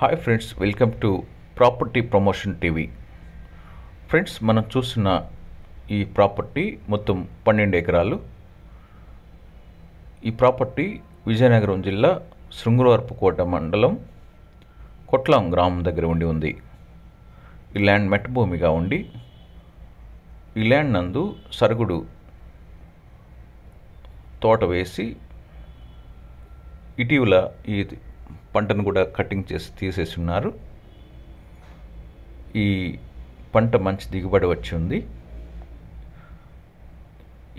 Hi friends, welcome to property promotion TV. Friends, మనం చూస్తున్న ఈ ప్రాపర్టీ మొత్తం 12 ఎకరాలు. ఈ ప్రాపర్టీ విజయనగరం జిల్లా శృంగవరపుకోట మండలం కొట్లాం గ్రామం దగ్గర ఉంది. ఈ ల్యాండ్ మెట్ట భూమిగా ఉండి ఈ ల్యాండ్ నందు సరుగుడు తోట వేసి ఇటీవల ఈ పంటను కూడా కటింగ్ చేసి తీసేసి ఉన్నారు. ఈ పంట మంచి దిగుబడి వచ్చి ఉంది.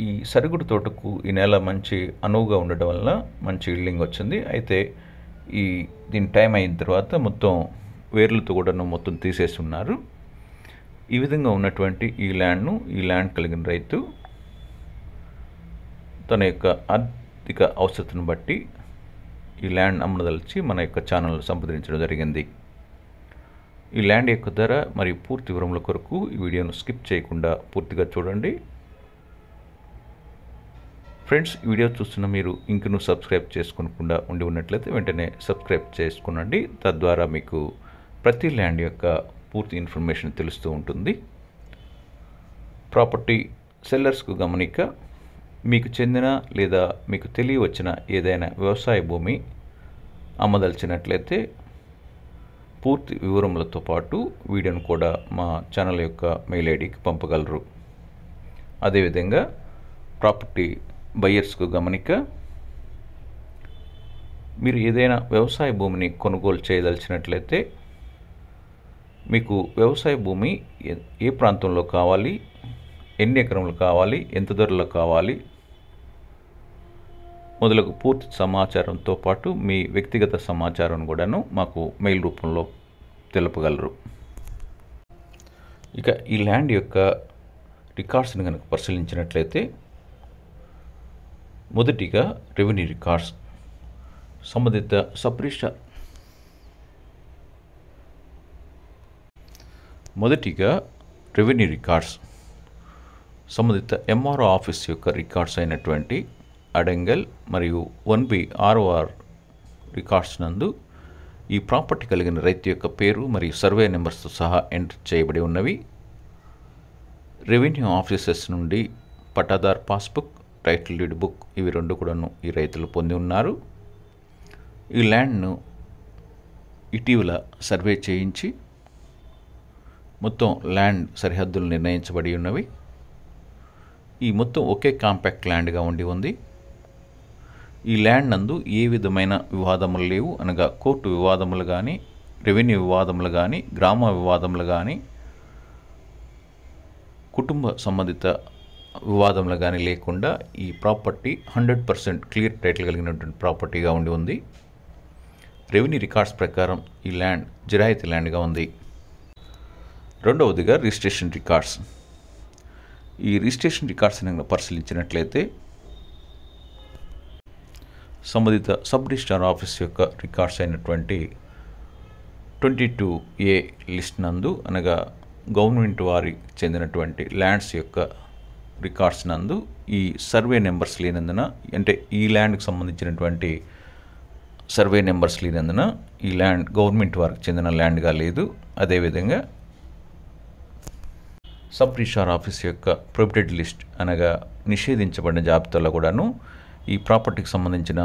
ఈ సరుగుడు తోటకు ఈ నెల మంచి అనువుగా ఉండడం వల్ల మంచి ఈల్డింగ్ వచ్చింది. అయితే దీని టైం అయిన తర్వాత మొత్తం వేర్లతో కూడా మొత్తం తీసేసి ఉన్నారు. ఈ విధంగా ఉన్నటువంటి ఈ ల్యాండ్ కలిగిన రైతు తన యొక్క ఆర్థిక అవసరతను బట్టి ఈ ల్యాండ్ అమ్మదలిచి మన యొక్క ఛానల్ సంప్రదించడం జరిగింది. ఈ ల్యాండ్ యొక్క ధర మరియు పూర్తి వివరముల కొరకు ఈ వీడియోను స్కిప్ చేయకుండా పూర్తిగా చూడండి. ఫ్రెండ్స్, ఈ వీడియో చూస్తున్న మీరు ఇంకనూ సబ్స్క్రైబ్ చేసుకోకుండా ఉన్నట్లయితే వెంటనే సబ్స్క్రైబ్ చేసుకోనండి. తద్వారా మీకు ప్రతి ల్యాండ్ యొక్క పూర్తి ఇన్ఫర్మేషన్ తెలుస్తూ ఉంటుంది. ప్రాపర్టీ సెల్లర్స్కు గమనిక: మీకు చెందిన లేదా మీకు తెలియవచ్చిన ఏదైనా వ్యవసాయ భూమి అమ్మదలిచినట్లయితే పూర్తి వివరములతో పాటు వీడియోను కూడా మా ఛానల్ యొక్క మెయిల్ ఐడికి పంపగలరు. అదేవిధంగా ప్రాపర్టీ బయ్యర్స్కు గమనిక: మీరు ఏదైనా వ్యవసాయ భూమిని కొనుగోలు చేయదలిచినట్లయితే మీకు వ్యవసాయ భూమి ఏ ప్రాంతంలో కావాలి, ఎన్ని ఎకరములు కావాలి, ఎంత ధరలో కావాలి మొదలగు పూర్తి సమాచారంతో పాటు మీ వ్యక్తిగత సమాచారం కూడాను మాకు మెయిల్ రూపంలో తెలుపగలరు. ఇక ఈ ల్యాండ్ యొక్క రికార్డ్స్ని కనుక పరిశీలించినట్లయితే మొదటిగా రెవెన్యూ రికార్డ్స్. సంబంధిత సబ్ రిజిస్ట్రార్ రెవెన్యూ రికార్డ్స్ సంబంధిత ఎంఆర్ఓ ఆఫీస్ యొక్క రికార్డ్స్ అయినటువంటి అడంగల్ మరియు 1B ROR రికార్డ్స్ నందు ఈ ప్రాపర్టీ కలిగిన రైతు యొక్క పేరు మరియు సర్వే నెంబర్స్తో సహా ఎంటర్ చేయబడి ఉన్నవి. రెవెన్యూ ఆఫీసెస్ నుండి pattadar passbook, title deed book ఇవి రెండు కూడాను ఈ రైతులు పొంది ఉన్నారు. ఈ ల్యాండ్ను ఇటీవల సర్వే చేయించి మొత్తం ల్యాండ్ సరిహద్దులు నిర్ణయించబడి ఉన్నవి. ఈ మొత్తం ఒకే కాంపాక్ట్ ల్యాండ్గా ఉంది. ఈ ల్యాండ్ నందు ఏ విధమైన వివాదములు లేవు. అనగా కోర్టు వివాదములు కానీ, రెవెన్యూ వివాదములు కానీ, గ్రామ వివాదములు కానీ, కుటుంబ సంబంధిత వివాదములు కానీ లేకుండా ఈ ప్రాపర్టీ 100% క్లియర్ టైటిల్ కలిగినటువంటి ప్రాపర్టీగా ఉంది. రెవెన్యూ రికార్డ్స్ ప్రకారం ఈ ల్యాండ్ జిరాయితీ ల్యాండ్గా ఉంది. రెండవదిగా రిజిస్ట్రేషన్ రికార్డ్స్. ఈ రిజిస్ట్రేషన్ రికార్డ్స్ని పరిశీలించినట్లయితే సంబంధిత సబ్ రిజిస్ట్రార్ ఆఫీస్ యొక్క రికార్డ్స్ అయినటువంటి 22A లిస్ట్ నందు, అనగా గవర్నమెంట్ వారికి చెందినటువంటి ల్యాండ్స్ యొక్క రికార్డ్స్ నందు ఈ సర్వే నెంబర్స్ లేనందున, అంటే ఈ ల్యాండ్కి సంబంధించినటువంటి సర్వే నెంబర్స్ లేనందున ఈ ల్యాండ్ గవర్నమెంట్ వారికి చెందిన ల్యాండ్గా లేదు. అదేవిధంగా సబ్ రిజిస్ట్రార్ ఆఫీస్ యొక్క ప్రొహిబిటెడ్ లిస్ట్, అనగా నిషేధించబడిన జాబితాలో కూడాను ఈ ప్రాపర్టీకి సంబంధించిన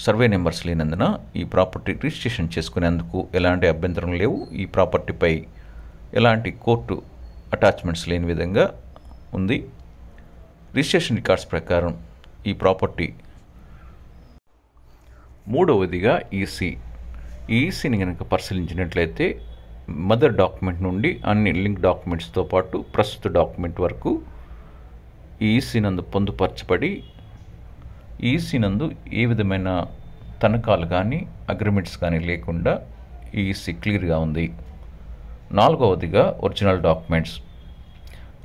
సర్వే నెంబర్స్ లేనందున ఈ ప్రాపర్టీ రిజిస్ట్రేషన్ చేసుకునేందుకు ఎలాంటి అభ్యంతరం లేవు. ఈ ప్రాపర్టీపై ఎలాంటి కోర్టు అటాచ్మెంట్స్ లేని విధంగా ఉంది. రిజిస్ట్రేషన్ రికార్డ్స్ ప్రకారం ఈ ప్రాపర్టీ. మూడవదిగా ఈసీ. ఈ ఈసీని కనుక పరిశీలించినట్లయితే మదర్ డాక్యుమెంట్ నుండి అన్ని లింక్ డాక్యుమెంట్స్తో పాటు ప్రస్తుత డాక్యుమెంట్ వరకు ఈ ఈసీ నందు పొందుపరచబడి ఈసీ నందు ఏ విధమైన తనఖాలు కానీ, అగ్రిమెంట్స్ కానీ లేకుండా ఈసీ క్లియర్గా ఉంది. నాలుగవదిగా ఒరిజినల్ డాక్యుమెంట్స్.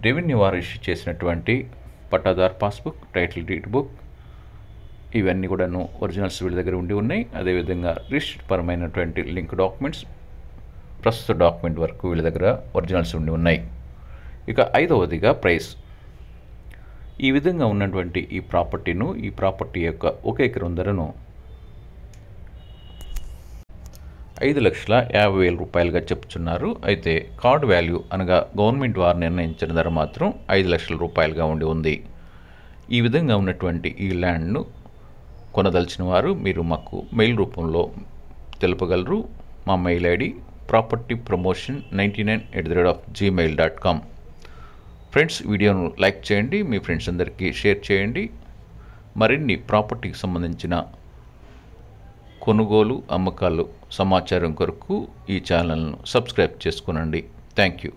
రెవెన్యూ వారు ఇష్యూ చేసినటువంటి pattadar passbook, title deed book ఇవన్నీ కూడాను ఒరిజినల్స్ వీళ్ళ దగ్గర ఉన్నాయి. అదేవిధంగా రిజిస్టర్ పరమైనటువంటి లింక్ డాక్యుమెంట్స్, ప్రస్తుత డాక్యుమెంట్ వరకు వీళ్ళ దగ్గర ఒరిజినల్స్ ఉన్నాయి. ఇక ఐదవదిగా ప్రైస్. ఈ విధంగా ఉన్నటువంటి ఈ ప్రాపర్టీ యొక్క 1 ఎకరం ధరను 5,50,000 రూపాయలుగా చెప్తున్నారు. అయితే కార్డ్ వాల్యూ అనగా గవర్నమెంట్ వారు నిర్ణయించిన ధర మాత్రం 5,00,000 రూపాయలుగా ఉండి ఉంది. ఈ విధంగా ఉన్నటువంటి ఈ ల్యాండ్ను కొనదలిచిన వారు మీరు మాకు మెయిల్ రూపంలో తెలుపగలరు. మా మెయిల్ ఐడి propertypromotion99@gmail.com. ఫ్రెండ్స్, వీడియోను లైక్ చేయండి, మీ ఫ్రెండ్స్ అందరికీ షేర్ చేయండి. మరిన్ని ప్రాపర్టీకి సంబంధించిన కొనుగోలు అమ్మకాలు సమాచారం కొరకు ఈ ఛానల్ను సబ్స్క్రైబ్ చేసుకోనండి. Thank you.